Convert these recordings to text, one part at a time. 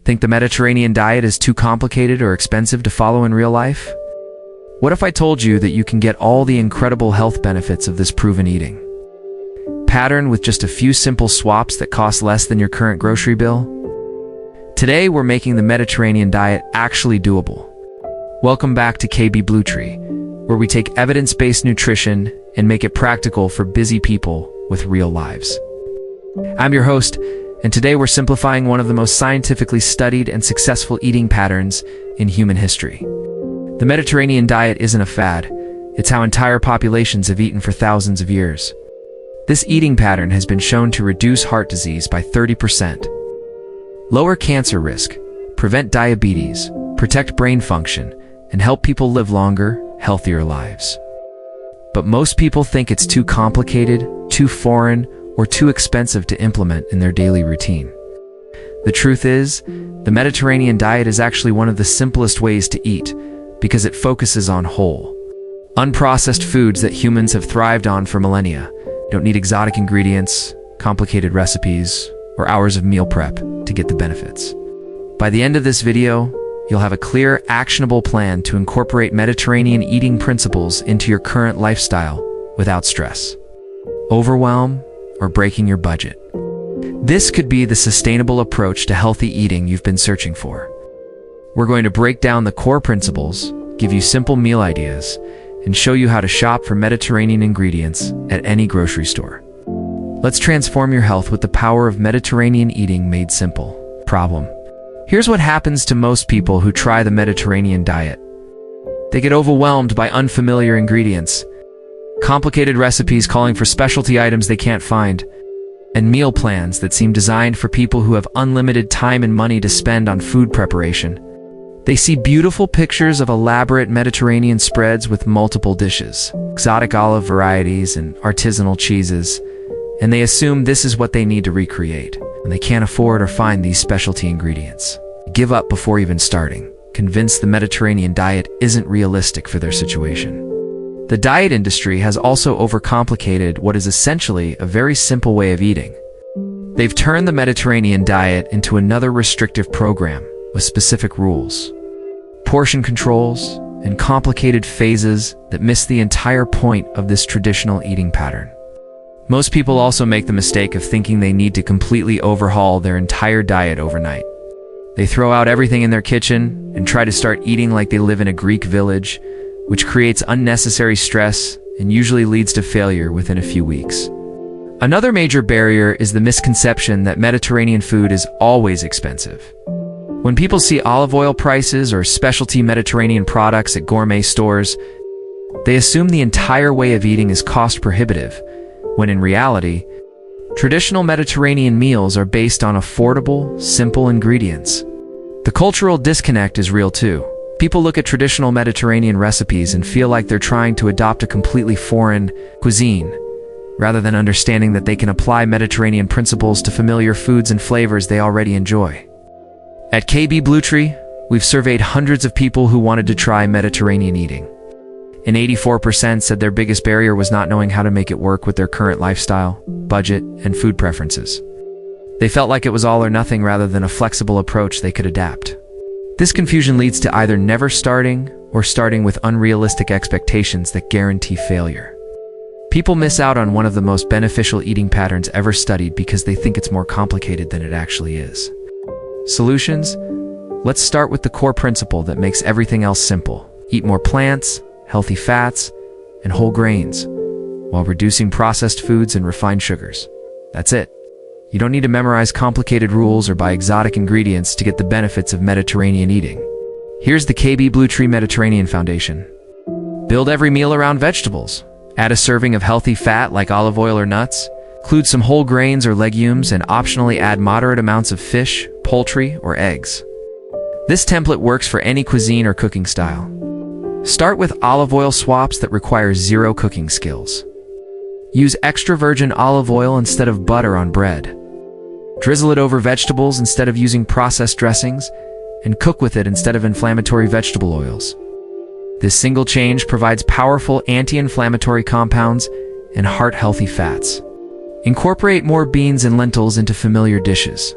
Think the Mediterranean diet is too complicated or expensive to follow in real life? What if I told you that you can get all the incredible health benefits of this proven eating pattern with just a few simple swaps that cost less than your current grocery bill? Today, we're making the Mediterranean diet actually doable. Welcome back to KB Bluetree, where we take evidence-based nutrition and make it practical for busy people with real lives. I'm your host, and today we're simplifying one of the most scientifically studied and successful eating patterns in human history. The Mediterranean diet isn't a fad, it's how entire populations have eaten for thousands of years. This eating pattern has been shown to reduce heart disease by 30%, lower cancer risk, prevent diabetes, protect brain function, and help people live longer, healthier lives. But most people think it's too complicated, too foreign, or too expensive to implement in their daily routine. The truth is, the Mediterranean diet is actually one of the simplest ways to eat because it focuses on whole, unprocessed foods that humans have thrived on for millennia. You don't need exotic ingredients, complicated recipes, or hours of meal prep to get the benefits. By the end of this video, you'll have a clear, actionable plan to incorporate Mediterranean eating principles into your current lifestyle without stress, overwhelm, or breaking your budget. This could be the sustainable approach to healthy eating you've been searching for. We're going to break down the core principles, give you simple meal ideas, and show you how to shop for Mediterranean ingredients at any grocery store. Let's transform your health with the power of Mediterranean eating made simple. Problem: here's what happens to most people who try the Mediterranean diet. They get overwhelmed by unfamiliar ingredients, complicated recipes calling for specialty items they can't find, and meal plans that seem designed for people who have unlimited time and money to spend on food preparation. They see beautiful pictures of elaborate Mediterranean spreads with multiple dishes, exotic olive varieties, and artisanal cheeses, and they assume this is what they need to recreate, and they can't afford or find these specialty ingredients. Give up before even starting, convinced the Mediterranean diet isn't realistic for their situation. The diet industry has also overcomplicated what is essentially a very simple way of eating. They've turned the Mediterranean diet into another restrictive program with specific rules, portion controls, and complicated phases that miss the entire point of this traditional eating pattern. Most people also make the mistake of thinking they need to completely overhaul their entire diet overnight. They throw out everything in their kitchen and try to start eating like they live in a Greek village, which creates unnecessary stress and usually leads to failure within a few weeks. Another major barrier is the misconception that Mediterranean food is always expensive. When people see olive oil prices or specialty Mediterranean products at gourmet stores, they assume the entire way of eating is cost prohibitive, when in reality, traditional Mediterranean meals are based on affordable, simple ingredients. The cultural disconnect is real too. People look at traditional Mediterranean recipes and feel like they're trying to adopt a completely foreign cuisine, rather than understanding that they can apply Mediterranean principles to familiar foods and flavors they already enjoy. At KB Bluetree, we've surveyed hundreds of people who wanted to try Mediterranean eating, and 84% said their biggest barrier was not knowing how to make it work with their current lifestyle, budget, and food preferences. They felt like it was all or nothing rather than a flexible approach they could adapt. This confusion leads to either never starting or starting with unrealistic expectations that guarantee failure. People miss out on one of the most beneficial eating patterns ever studied because they think it's more complicated than it actually is. Solutions? Let's start with the core principle that makes everything else simple. Eat more plants, healthy fats, and whole grains, while reducing processed foods and refined sugars. That's it. You don't need to memorize complicated rules or buy exotic ingredients to get the benefits of Mediterranean eating. Here's the KB Bluetree Mediterranean Foundation. Build every meal around vegetables. Add a serving of healthy fat like olive oil or nuts. Include some whole grains or legumes and optionally add moderate amounts of fish, poultry, or eggs. This template works for any cuisine or cooking style. Start with olive oil swaps that require zero cooking skills. Use extra virgin olive oil instead of butter on bread. Drizzle it over vegetables instead of using processed dressings, and cook with it instead of inflammatory vegetable oils. This single change provides powerful anti-inflammatory compounds and heart-healthy fats. Incorporate more beans and lentils into familiar dishes.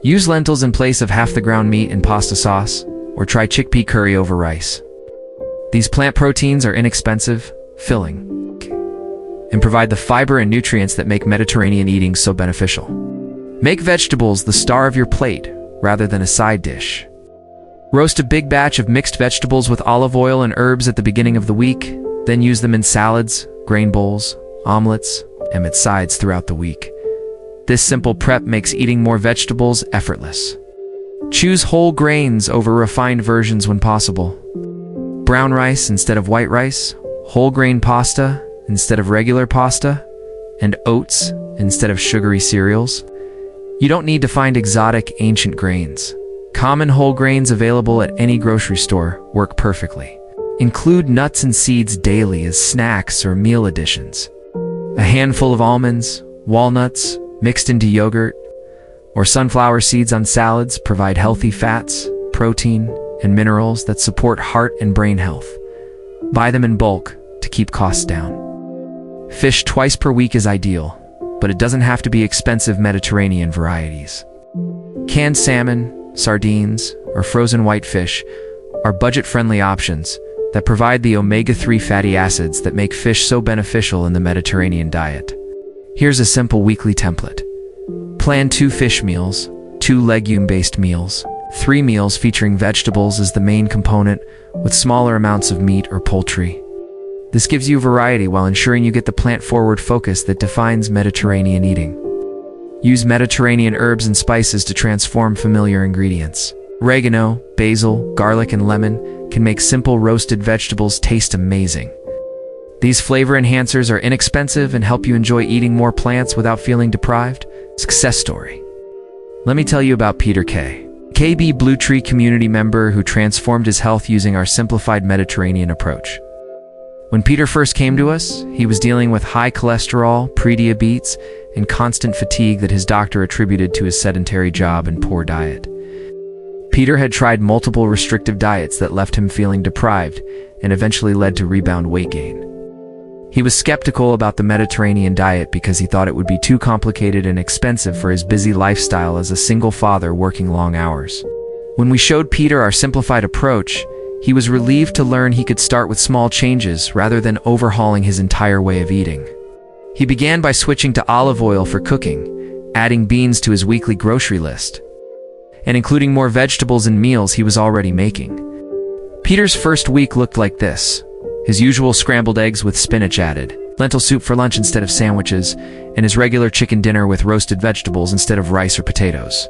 Use lentils in place of half the ground meat in pasta sauce, or try chickpea curry over rice. These plant proteins are inexpensive, filling, and provide the fiber and nutrients that make Mediterranean eating so beneficial. Make vegetables the star of your plate, rather than a side dish. Roast a big batch of mixed vegetables with olive oil and herbs at the beginning of the week, then use them in salads, grain bowls, omelets, and with sides throughout the week. This simple prep makes eating more vegetables effortless. Choose whole grains over refined versions when possible. Brown rice instead of white rice, whole grain pasta instead of regular pasta, and oats instead of sugary cereals. You don't need to find exotic, ancient grains. Common whole grains available at any grocery store work perfectly. Include nuts and seeds daily as snacks or meal additions. A handful of almonds, walnuts, mixed into yogurt, or sunflower seeds on salads provide healthy fats, protein, and minerals that support heart and brain health. Buy them in bulk to keep costs down. Fish twice per week is ideal, but it doesn't have to be expensive Mediterranean varieties. Canned salmon, sardines, or frozen whitefish are budget-friendly options that provide the omega-3 fatty acids that make fish so beneficial in the Mediterranean diet. Here's a simple weekly template. Plan 2 fish meals, 2 legume-based meals, 3 meals featuring vegetables as the main component with smaller amounts of meat or poultry. This gives you variety while ensuring you get the plant-forward focus that defines Mediterranean eating. Use Mediterranean herbs and spices to transform familiar ingredients. Oregano, basil, garlic, and lemon can make simple roasted vegetables taste amazing. These flavor enhancers are inexpensive and help you enjoy eating more plants without feeling deprived. Success story. Let me tell you about Peter K. KB Blue Tree community member who transformed his health using our simplified Mediterranean approach. When Peter first came to us, he was dealing with high cholesterol, prediabetes, and constant fatigue that his doctor attributed to his sedentary job and poor diet. Peter had tried multiple restrictive diets that left him feeling deprived and eventually led to rebound weight gain. He was skeptical about the Mediterranean diet because he thought it would be too complicated and expensive for his busy lifestyle as a single father working long hours. When we showed Peter our simplified approach, he was relieved to learn he could start with small changes rather than overhauling his entire way of eating. He began by switching to olive oil for cooking, adding beans to his weekly grocery list, and including more vegetables in meals he was already making. Peter's first week looked like this: his usual scrambled eggs with spinach added, lentil soup for lunch instead of sandwiches, and his regular chicken dinner with roasted vegetables instead of rice or potatoes.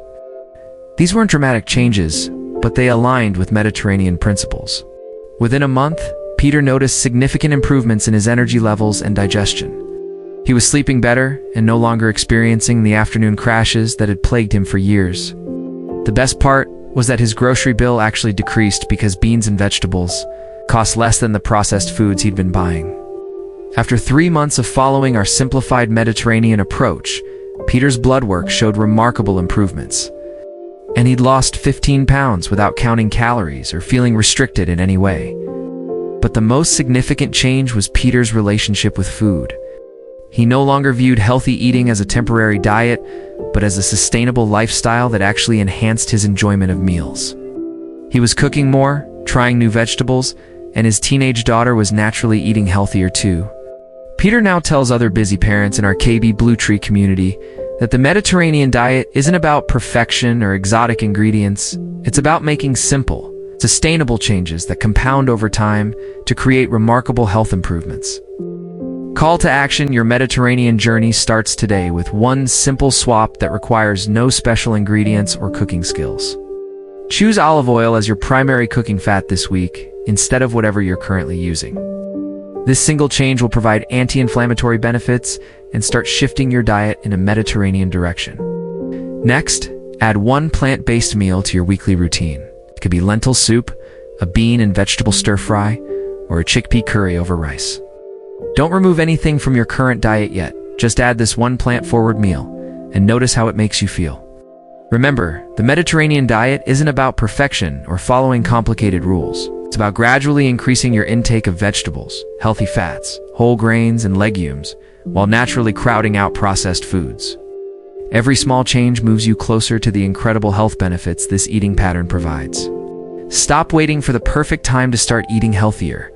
These weren't dramatic changes, but they aligned with Mediterranean principles. Within a month, Peter noticed significant improvements in his energy levels and digestion. He was sleeping better and no longer experiencing the afternoon crashes that had plagued him for years. The best part was that his grocery bill actually decreased because beans and vegetables cost less than the processed foods he'd been buying. After 3 months of following our simplified Mediterranean approach, Peter's blood work showed remarkable improvements. And he'd lost 15 pounds without counting calories or feeling restricted in any way. But the most significant change was Peter's relationship with food. He no longer viewed healthy eating as a temporary diet, but as a sustainable lifestyle that actually enhanced his enjoyment of meals. He was cooking more, trying new vegetables, and his teenage daughter was naturally eating healthier too. Peter now tells other busy parents in our KB Blue Tree community that the Mediterranean diet isn't about perfection or exotic ingredients. It's about making simple, sustainable changes that compound over time to create remarkable health improvements. Call to action: your Mediterranean journey starts today with one simple swap that requires no special ingredients or cooking skills. Choose olive oil as your primary cooking fat this week, instead of whatever you're currently using. This single change will provide anti-inflammatory benefits and start shifting your diet in a Mediterranean direction. Next, add one plant-based meal to your weekly routine. It could be lentil soup, a bean and vegetable stir-fry, or a chickpea curry over rice. Don't remove anything from your current diet yet. Just add this one plant-forward meal and notice how it makes you feel. Remember, the Mediterranean diet isn't about perfection or following complicated rules. It's about gradually increasing your intake of vegetables, healthy fats, whole grains, and legumes, while naturally crowding out processed foods. Every small change moves you closer to the incredible health benefits this eating pattern provides. Stop waiting for the perfect time to start eating healthier.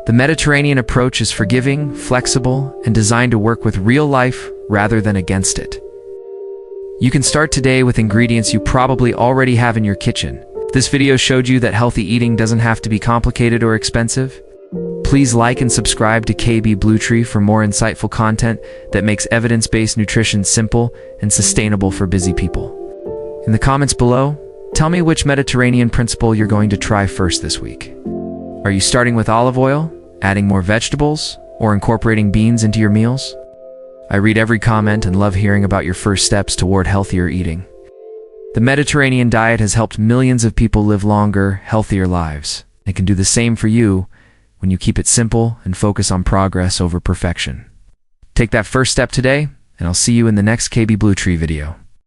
The Mediterranean approach is forgiving, flexible, and designed to work with real life rather than against it. You can start today with ingredients you probably already have in your kitchen. If this video showed you that healthy eating doesn't have to be complicated or expensive, please like and subscribe to KB Bluetree for more insightful content that makes evidence-based nutrition simple and sustainable for busy people. In the comments below, tell me which Mediterranean principle you're going to try first this week. Are you starting with olive oil, adding more vegetables, or incorporating beans into your meals? I read every comment and love hearing about your first steps toward healthier eating. The Mediterranean diet has helped millions of people live longer, healthier lives. It can do the same for you when you keep it simple and focus on progress over perfection. Take that first step today, and I'll see you in the next KB Bluetree video.